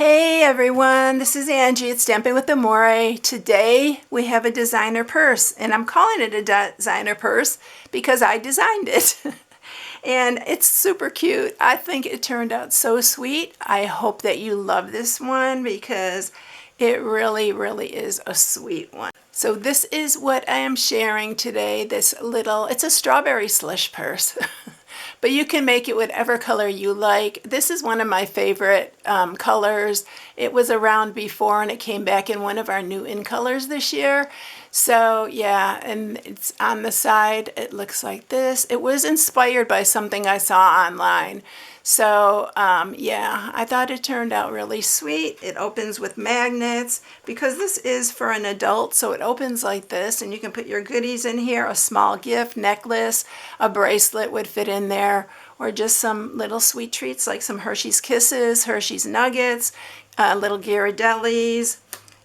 Hey everyone, this is Angie at Stamping with Amore. Today we have a designer purse, and I'm calling it a designer purse because I designed it. And it's super cute. I think it turned out so sweet. I hope that you love this one because it really is a sweet one. So this is what I am sharing today. It's a strawberry slush purse. But you can make it whatever color you like. This is one of my favorite colors. It was around before and it came back in one of our new in colors this year. So yeah, and it's on the side. It looks like this. It was inspired by something I saw online. So yeah, I thought it turned out really sweet. It opens with magnets because this is for an adult, so it opens like this and you can put your goodies in here. A small gift, necklace, a bracelet would fit in there, or just some little sweet treats like some Hershey's Kisses, Hershey's Nuggets, little Ghirardellis,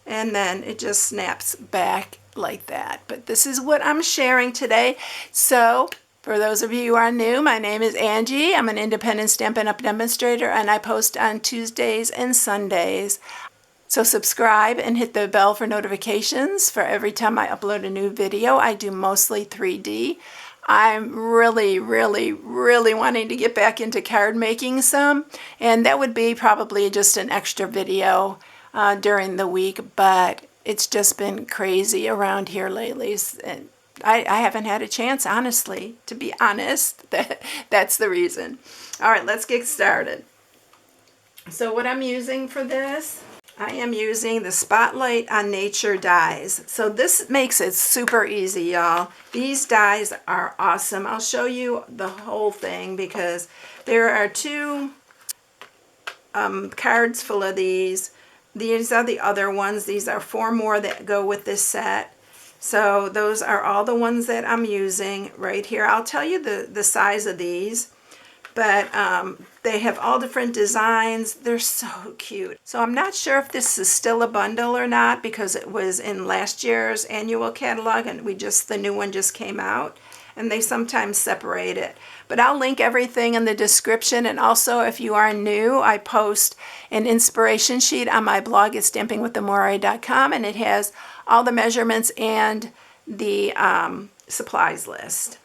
and then it just snaps back like that. But this is what I'm sharing today. So for those of you who are new, my name is Angie. I'm an independent Stampin' Up! Demonstrator, and I post on Tuesdays and Sundays. So subscribe and hit the bell for notifications for every time I upload a new video. I do mostly 3D. I'm really wanting to get back into card making some, and that would be probably just an extra video during the week, but it's just been crazy around here lately. And I haven't had a chance, honestly, to be honest. That's the reason. All right, let's get started. So what I'm using for this, I am using the Spotlight on Nature dies. So this makes it super easy, y'all. These dies are awesome. I'll show you the whole thing because there are two cards full of these. These are the other ones. These are 4 more that go with this set. So those are all the ones that I'm using right here. I'll tell you the size of these, but they have all different designs. They're so cute. So I'm not sure if this is still a bundle or not because it was in last year's annual catalog and the new one just came out, and they sometimes separate it. But I'll link everything in the description, and also if you are new, I post an inspiration sheet on my blog at StampingWithAmore.com, and it has all the measurements and the supplies list.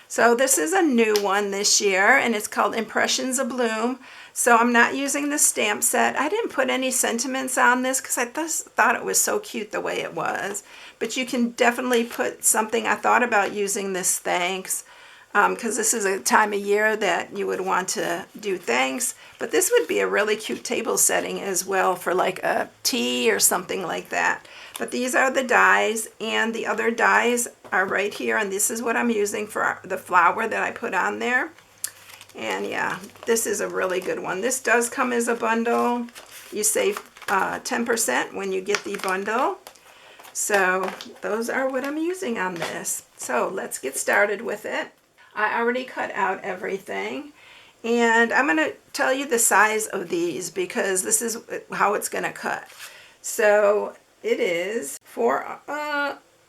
So this is a new one this year, and it's called Impressions of Bloom. So I'm not using the stamp set. I didn't put any sentiments on this because I just thought it was so cute the way it was. But you can definitely put something. I thought about using this thanks because this is a time of year that you would want to do thanks. But this would be a really cute table setting as well for like a tea or something like that. But these are the dies, and the other dies are right here, and this is what I'm using for the flower that I put on there. And yeah, this is a really good one. This does come as a bundle. You save 10% when you get the bundle. So those are what I'm using on this. So let's get started with it. I already cut out everything, and I'm going to tell you the size of these because this is how it's going to cut. So it is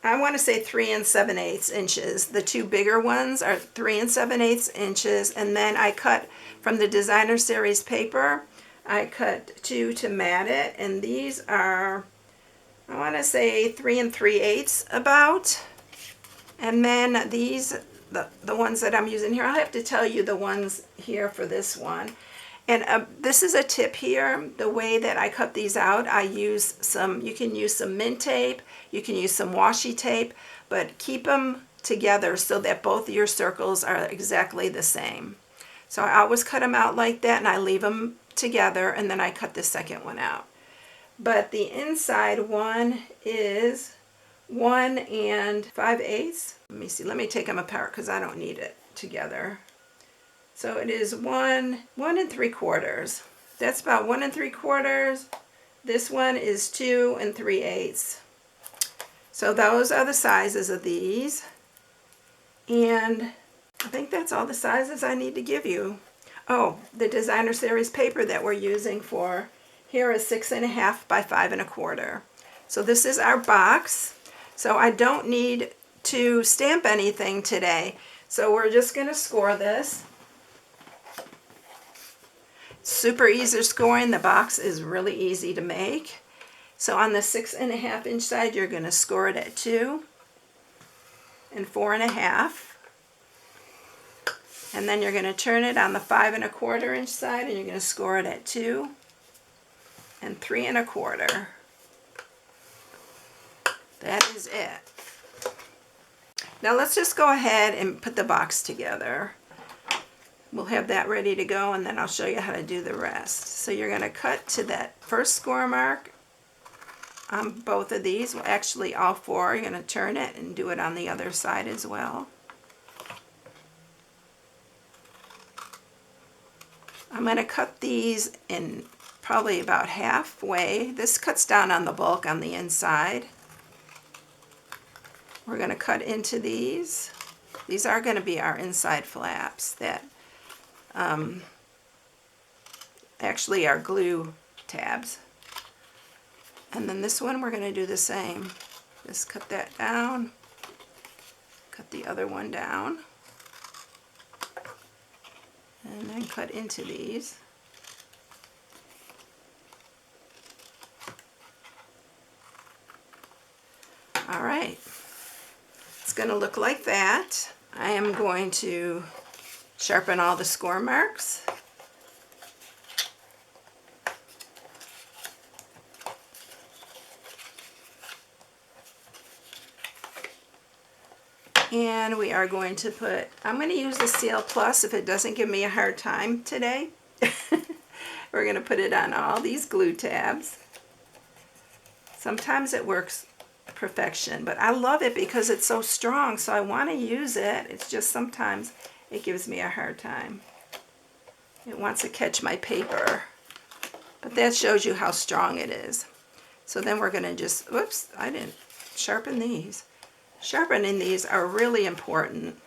I want to say 3 7/8 inches. The 2 bigger ones are 3 7/8 inches, and then I cut from the designer series paper. I cut 2 to mat it, and these are, I want to say 3 3/8 about. And then these, the ones that I'm using here, I'll have to tell you the ones here for this one. And this is a tip here. The way that I cut these out, I use you can use some mint tape, you can use some washi tape, but keep them together so that both of your circles are exactly the same. So I always cut them out like that, and I leave them together, and then I cut the second one out. But the inside one is 1 5/8. Let me see, let me take them apart because I don't need it together. So it is 1 3/4. That's about 1 3/4. This one is 2 3/8. So those are the sizes of these. And I think that's all the sizes I need to give you. Oh, the designer series paper that we're using for here is 6.5 by 5 1/4. So this is our box. So I don't need to stamp anything today. So we're just going to score this. super easy scoring. The box is really easy to make. So on the 6.5 inch side, you're going to score it at 2 and 4.5. And then you're going to turn it on the 5.25 inch side, and you're going to score it at 2 and 3.25. That is it. Now let's just go ahead and put the box together. We'll have that ready to go, and then I'll show you how to do the rest. So you're going to cut to that first score mark on both of these. Well, actually all four. You're going to turn it and do it on the other side as well. I'm going to cut these in probably about halfway. This cuts down on the bulk on the inside. We're going to cut into these. These are going to be our inside flaps that actually are glue tabs. And then this one we're going to do the same. Just cut that down, cut the other one down, and then cut into these. All right, it's going to look like that. I am going to sharpen all the score marks. And we are going to put, I'm going to use the Seal Plus if it doesn't give me a hard time today. We're going to put it on all these glue tabs. Sometimes it works perfection, but I love it because it's so strong, so I want to use it. It's just sometimes it gives me a hard time. It wants to catch my paper, but that shows you how strong it is. So then we're going to just, whoops, I didn't sharpen these. Sharpening these are really important.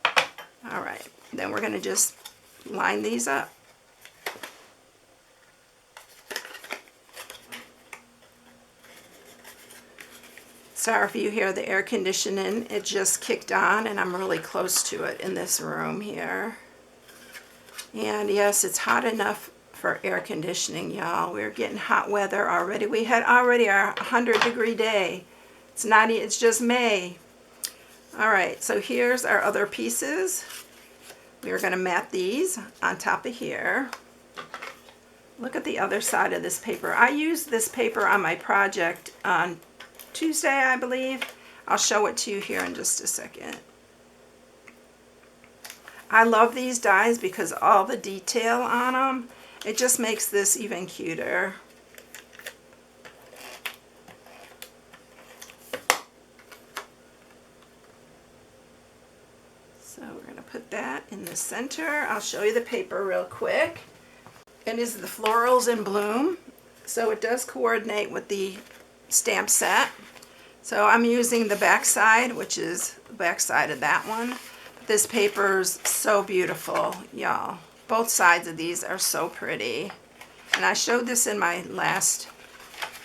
All right, then we're going to just line these up. Sorry if you hear the air conditioning, it just kicked on and I'm really close to it in this room here. And yes, it's hot enough for air conditioning, y'all. We're getting hot weather already. We had already our 100-degree day. It's just May. All right, so here's our other pieces. We're going to mat these on top of here. Look at the other side of this paper. I used this paper on my project on Tuesday, I believe. I'll show it to you here in just a second. I love these dies because all the detail on them, it just makes this even cuter. So we're going to put that in the center. I'll show you the paper real quick. It is the Florals in Bloom, so it does coordinate with the stamp set. So I'm using the back side, which is the back side of that one. This paper's so beautiful, y'all. Both sides of these are so pretty. And I showed this in my last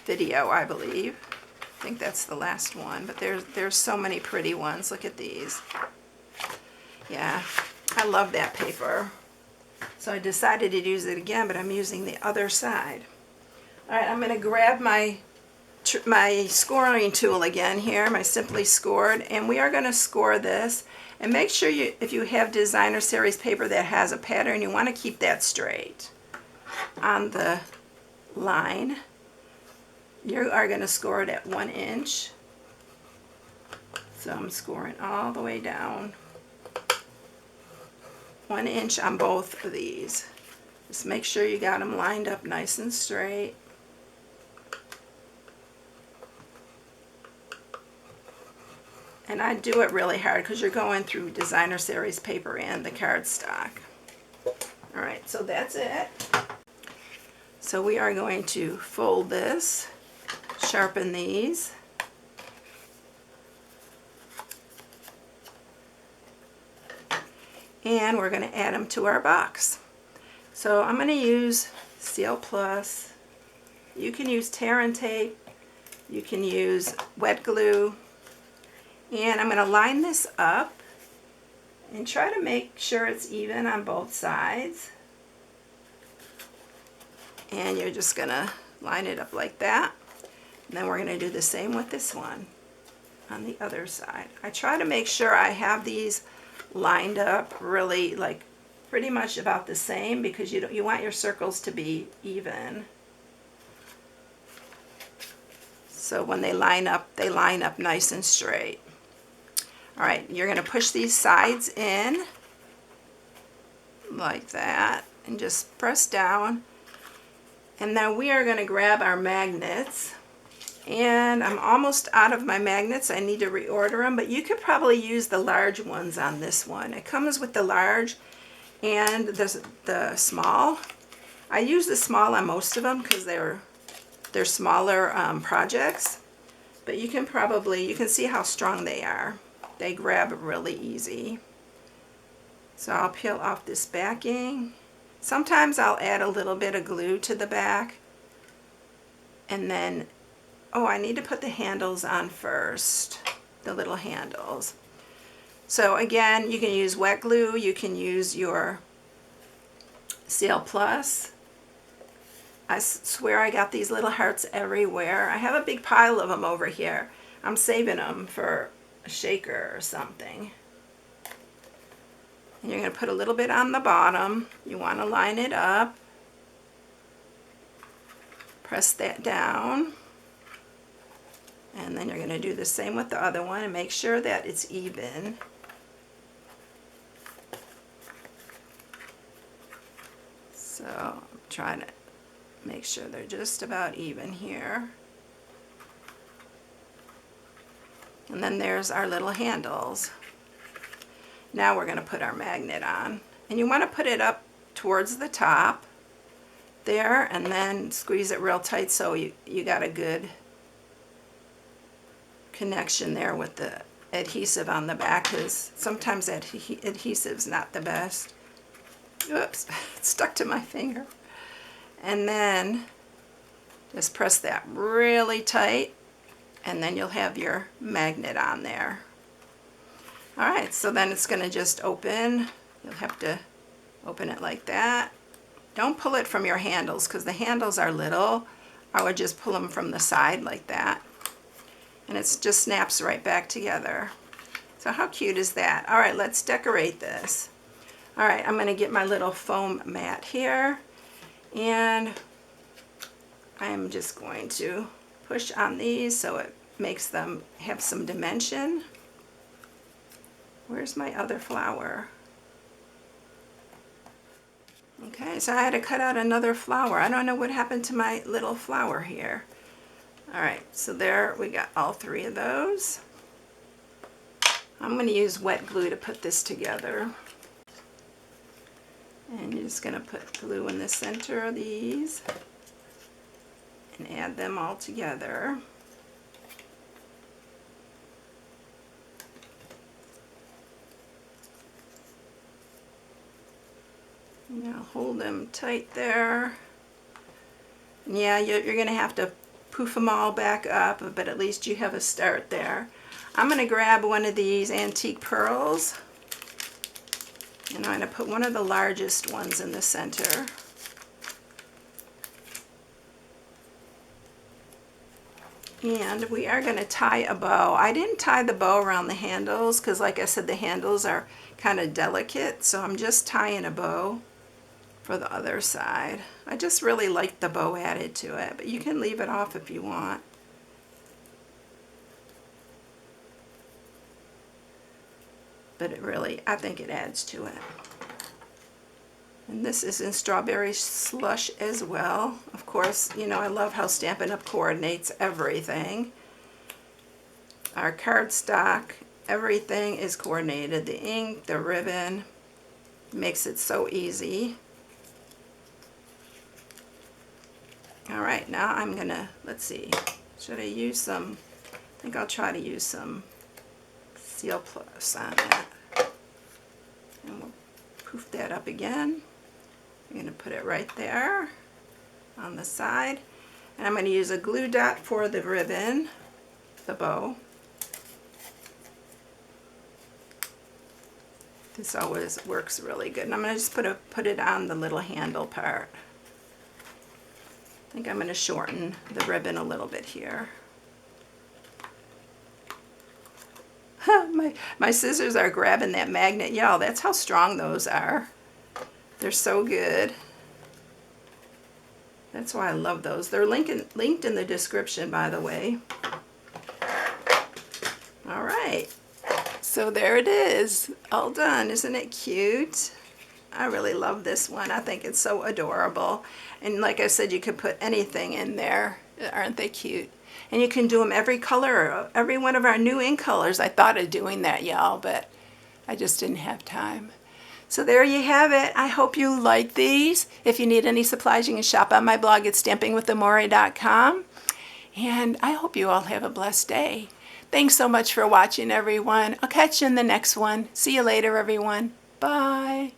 video, I believe. I think that's the last one, but there's so many pretty ones. Look at these. Yeah, I love that paper. So I decided to use it again, but I'm using the other side. All right, I'm going to grab my scoring tool again here, my Simply Scored, and we are going to score this. And make sure if you have designer series paper that has a pattern, you want to keep that straight on the line. You are going to score it at 1 inch. So I'm scoring all the way down. 1 inch on both of these. Just make sure you got them lined up nice and straight. And I do it really hard because you're going through designer series paper and the cardstock. All right, so that's it. So we are going to fold this, sharpen these. And we're going to add them to our box. So I'm going to use Seal Plus. You can use tear and tape. You can use wet glue. And I'm going to line this up and try to make sure it's even on both sides. And you're just gonna line it up like that. And then we're gonna do the same with this one on the other side. I try to make sure I have these lined up really like pretty much about the same, because you want your circles to be even. So when they line up nice and straight. All right, you're gonna push these sides in like that and just press down. And then we are gonna grab our magnets. And I'm almost out of my magnets. I need to reorder them, but you could probably use the large ones on this one. It comes with the large and the small. I use the small on most of them because they're smaller projects, but you can see how strong they are. They grab really easy. So I'll peel off this backing. Sometimes I'll add a little bit of glue to the back, and then oh, I need to put the handles on first, the little handles. So again, you can use wet glue, you can use your Seal Plus. I swear I got these little hearts everywhere. I have a big pile of them over here. I'm saving them for a shaker or something. And you're going to put a little bit on the bottom. You want to line it up. Press that down. And then you're going to do the same with the other one and make sure that it's even. So I'm trying to make sure they're just about even here. And then there's our little handles. Now we're going to put our magnet on. And you want to put it up towards the top there, and then squeeze it real tight so you got a good connection there with the adhesive on the back, because sometimes adhesive's not the best. Oops, it stuck to my finger. And then just press that really tight, and then you'll have your magnet on there. Alright, so then it's going to just open. You'll have to open it like that. Don't pull it from your handles, because the handles are little. I would just pull them from the side like that. And it just snaps right back together. So how cute is that? All right, let's decorate this. All right, I'm going to get my little foam mat here, and I'm just going to push on these so it makes them have some dimension. Where's my other flower? Okay, so I had to cut out another flower. I don't know what happened to my little flower here. Alright, so there we got all three of those. I'm going to use wet glue to put this together. And you're just going to put glue in the center of these and add them all together. Now hold them tight there. And yeah, you're going to have to poof them all back up, but at least you have a start there. I'm going to grab one of these antique pearls, and I'm going to put one of the largest ones in the center. And we are going to tie a bow. I didn't tie the bow around the handles because, like I said, the handles are kind of delicate, so I'm just tying a bow for the other side. I just really like the bow added to it, but you can leave it off if you want. But it really, I think it adds to it. And this is in Strawberry Slush as well. Of course, you know, I love how Stampin' Up! Coordinates everything. Our cardstock, everything is coordinated. The ink, the ribbon, makes it so easy. Alright, now I'm gonna, let's see, should I use some, I think I'll try to use some Seal Plus on that. And we'll poof that up again. I'm going to put it right there on the side. And I'm going to use a glue dot for the ribbon, the bow. This always works really good. And I'm going to just put it on the little handle part. think I'm going to shorten the ribbon a little bit here. My scissors are grabbing that magnet. Y'all, that's how strong those are. They're so good. That's why I love those. They're linked in the description, by the way. All right. So there it is. All done. Isn't it cute? I really love this one. I think it's so adorable. And like I said, you could put anything in there. Aren't they cute? And you can do them every color, every one of our new ink colors. I thought of doing that, y'all, but I just didn't have time. So there you have it. I hope you like these. If you need any supplies, you can shop on my blog at StampingWithAmore.com. And I hope you all have a blessed day. Thanks so much for watching, everyone. I'll catch you in the next one. See you later, everyone. Bye.